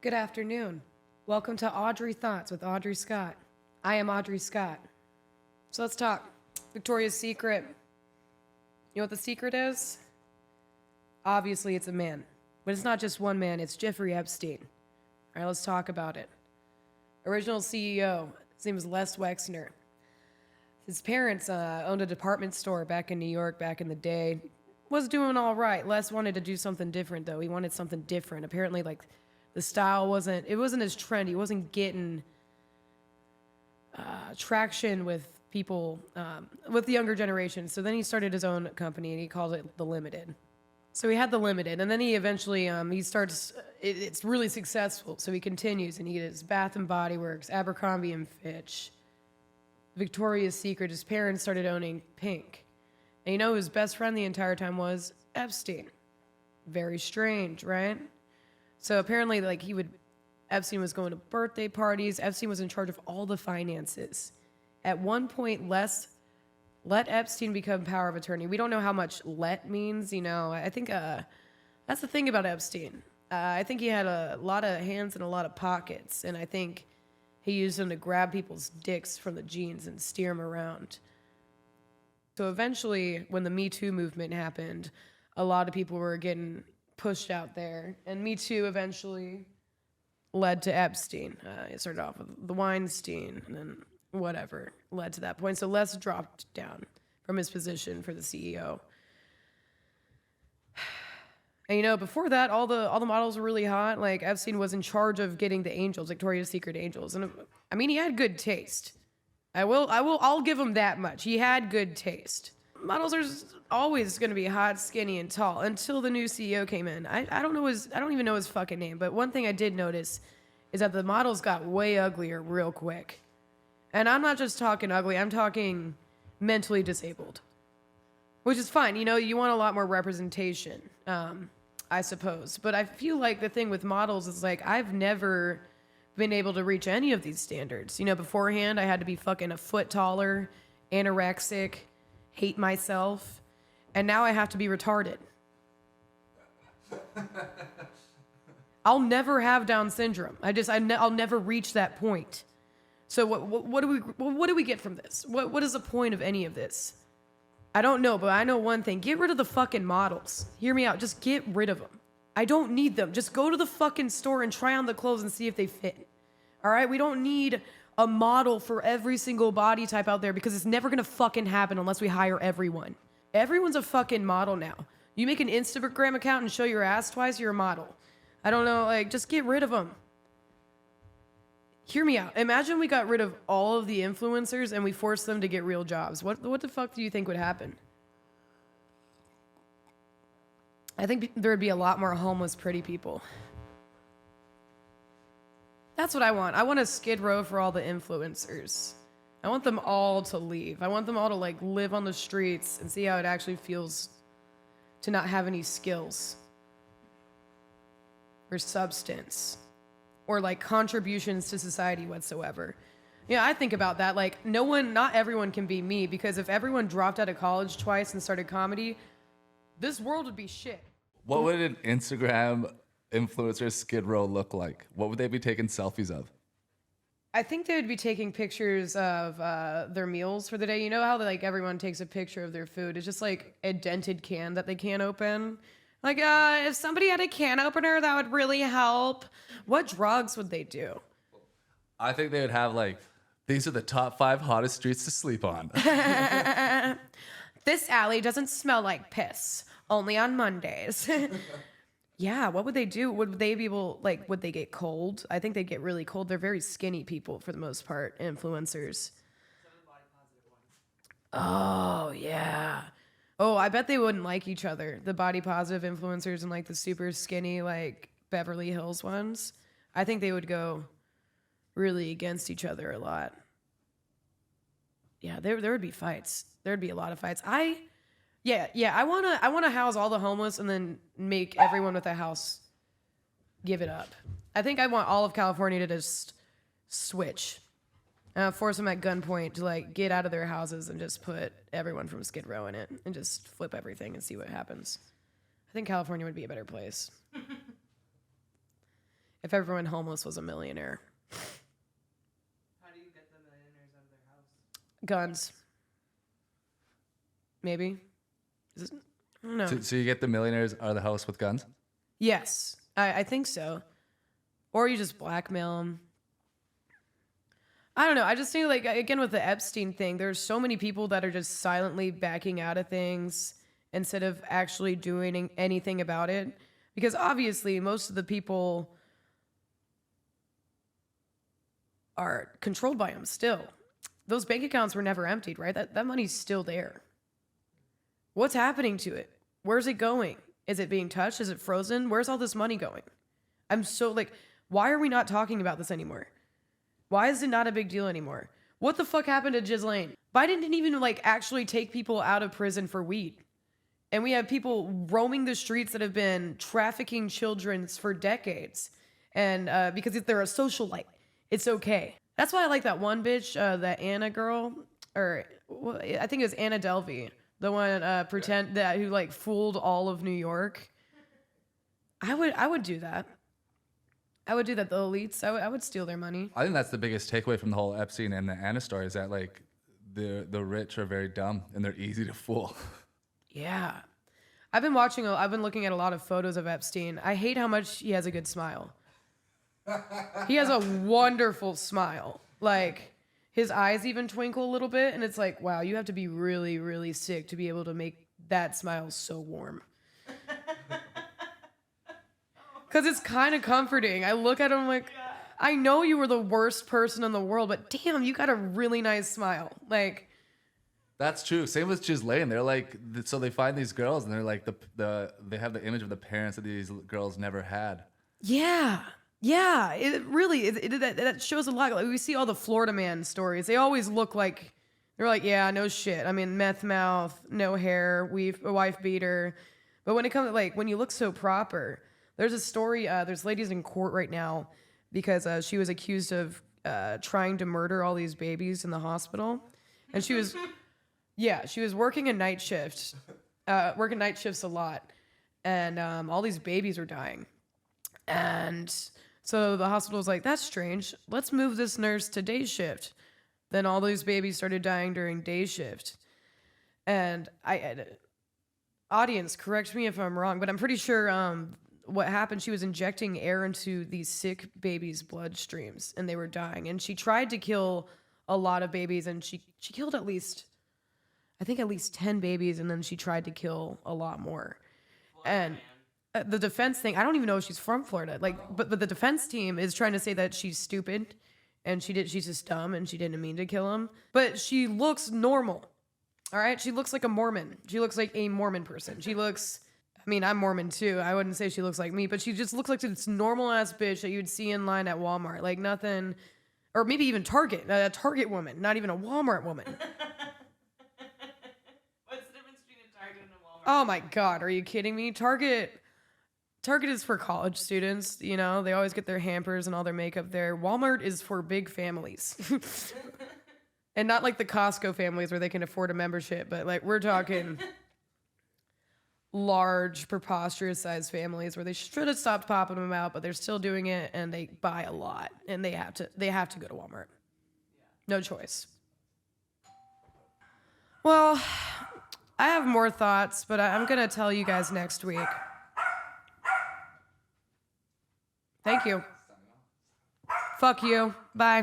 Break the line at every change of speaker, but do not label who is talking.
Good afternoon. Welcome to Audrey Thoughts with Audrey Scott. I am Audrey Scott. So let's talk. Victoria's Secret. You know what the secret is? Obviously, it's a man. But it's not just one man, it's Jeffrey Epstein. All right, let's talk about it. Original CEO, his name was Les Wexner. His parents owned a department store back in New York back in the day. Was doing all right. Les wanted to do something different, though. He wanted something different. Apparently, like, the style wasn't as trendy. He wasn't getting traction with people, with the younger generation. So then he started his own company, and he called it The Limited. So he had The Limited, and then he eventually, he starts, it's really successful. So he continues, and he does Bath and Body Works, Abercrombie and Fitch, Victoria's Secret. His parents started owning Pink. And you know who his best friend the entire time was? Epstein. Very strange, right? So apparently, like, Epstein was going to birthday parties. Epstein was in charge of all the finances. At one point, let Epstein become power of attorney. We don't know how much let means, you know. I think that's the thing about Epstein. I think he had a lot of hands and a lot of pockets, and I think he used them to grab people's dicks from the jeans and steer them around. So eventually, when the Me Too movement happened, a lot of people were getting pushed out there, and Me Too eventually led to Epstein. It started off with the Weinstein, and then whatever led to that point. So Les dropped down from his position for the CEO. And you know, before that, all the models were really hot. Like, Epstein was in charge of getting the angels, Victoria's Secret angels, and I mean, he had good taste. I'll give him that much. He had good taste. Models are always going to be hot, skinny, and tall until the new CEO came in. I don't even know his fucking name, but one thing I did notice is that the models got way uglier real quick. And I'm not just talking ugly, I'm talking mentally disabled. Which is fine, you know, you want a lot more representation, I suppose. But I feel like the thing with models is, like, I've never been able to reach any of these standards. You know, beforehand, I had to be fucking a foot taller, anorexic, hate myself, and now I have to be retarded. I'll never have Down syndrome. I'll never reach that point. So what do we get from this? What is the point of any of this? I don't know, but I know one thing. Get rid of the fucking models. Hear me out. Just get rid of them. I don't need them. Just go to the fucking store and try on the clothes and see if they fit. All right? We don't need a model for every single body type out there, because it's never gonna fucking happen unless we hire everyone. Everyone's a fucking model now. You make an Instagram account and show your ass twice, you're a model. I don't know, like, just get rid of them. Hear me out. Imagine we got rid of all of the influencers and we forced them to get real jobs. What the fuck do you think would happen? I think there would be a lot more homeless pretty people. That's what I want. I want a Skid Row for all the influencers. I want them all to leave. I want them all to, like, live on the streets and see how it actually feels to not have any skills or substance or, like, contributions to society whatsoever. Yeah, I think about that. Like, not everyone can be me, because if everyone dropped out of college twice and started comedy, this world would be shit.
What would an Instagram influencer Skid Row look like? What would they be taking selfies of?
I think they would be taking pictures of their meals for the day. You know how, like, everyone takes a picture of their food? It's just like a dented can that they can't open. Like, if somebody had a can opener, that would really help. What drugs would they do?
I think they would have, like, these are the top 5 hottest streets to sleep on.
This alley doesn't smell like piss. Only on Mondays. Yeah, what would they do? Would they be able, like, would they get cold? I think they'd get really cold. They're very skinny people for the most part, influencers. Oh, yeah. Oh, I bet they wouldn't like each other. The body positive influencers and, like, the super skinny, like, Beverly Hills ones. I think they would go really against each other a lot. Yeah, there would be fights. There'd be a lot of fights. Yeah, I wanna house all the homeless and then make everyone with a house give it up. I think I want all of California to just switch. Force them at gunpoint to, like, get out of their houses and just put everyone from Skid Row in it and just flip everything and see what happens. I think California would be a better place. if everyone homeless was a millionaire.
How do you get the millionaires out of their house?
Guns. Maybe. I don't know.
So you get the millionaires out of the house with guns?
Yes, I think so. Or you just blackmail them. I don't know. I just think, like, again, with the Epstein thing, there's so many people that are just silently backing out of things instead of actually doing anything about it. Because obviously, most of the people are controlled by him still. Those bank accounts were never emptied, right? That money's still there. What's happening to it? Where's it going? Is it being touched? Is it frozen? Where's all this money going? I'm so like, why are we not talking about this anymore? Why is it not a big deal anymore? What the fuck happened to Ghislaine? Biden didn't even like actually take people out of prison for weed. And we have people roaming the streets that have been trafficking children for decades. And because if they're a socialite, it's okay. That's why I like that one bitch, that Anna girl, or I think it was Anna Delvey, the one who like fooled all of New York. I would do that. I would do that. The elites, I would steal their money.
I think that's the biggest takeaway from the whole Epstein and the Anna story is that like the rich are very dumb and they're easy to fool.
Yeah. I've been looking at a lot of photos of Epstein. I hate how much he has a good smile. He has a wonderful smile. Like, his eyes even twinkle a little bit, and it's like, wow, you have to be really, really sick to be able to make that smile so warm. Because it's kind of comforting. I look at him like, I know you were the worst person in the world, but damn, you got a really nice smile. Like,
That's true. Same with Ghislaine. They're like, so they find these girls and they're like, they have the image of the parents that these girls never had.
yeah. Yeah, it really that shows a lot. Like, we see all the Florida man stories. They always look like they're like, yeah, no shit. I mean, meth mouth, no hair, wife beater. But when it comes to, like, when you look so proper, there's a story. There's ladies in court right now because she was accused of trying to murder all these babies in the hospital, and she was working a night shift, working night shifts a lot, and all these babies were dying, and so the hospital was like, that's strange. Let's move this nurse to day shift. Then all these babies started dying during day shift. And audience, correct me if I'm wrong, but I'm pretty sure what happened, she was injecting air into these sick babies' bloodstreams, and they were dying. And she tried to kill a lot of babies, and she killed at least 10 babies, and then she tried to kill a lot more. And the defense thing, I don't even know if she's from Florida. Like, but the defense team is trying to say that she's stupid and she's just dumb and she didn't mean to kill him. But she looks normal. All right? She looks like a Mormon. She looks like a Mormon person. I mean, I'm Mormon too. I wouldn't say she looks like me, but she just looks like this normal ass bitch that you'd see in line at Walmart. Like nothing, or maybe even Target, a Target woman, not even a Walmart woman.
What's the difference between a Target and a Walmart?
Oh my God, are you kidding me? Target is for college students, you know, they always get their hampers and all their makeup there. Walmart is for big families. And not like the Costco families where they can afford a membership, but like we're talking large, preposterous sized families where they should have stopped popping them out, but they're still doing it and they buy a lot and they have to go to Walmart. No choice. Well, I have more thoughts, but I'm going to tell you guys next week. Thank you. Fuck you. Bye.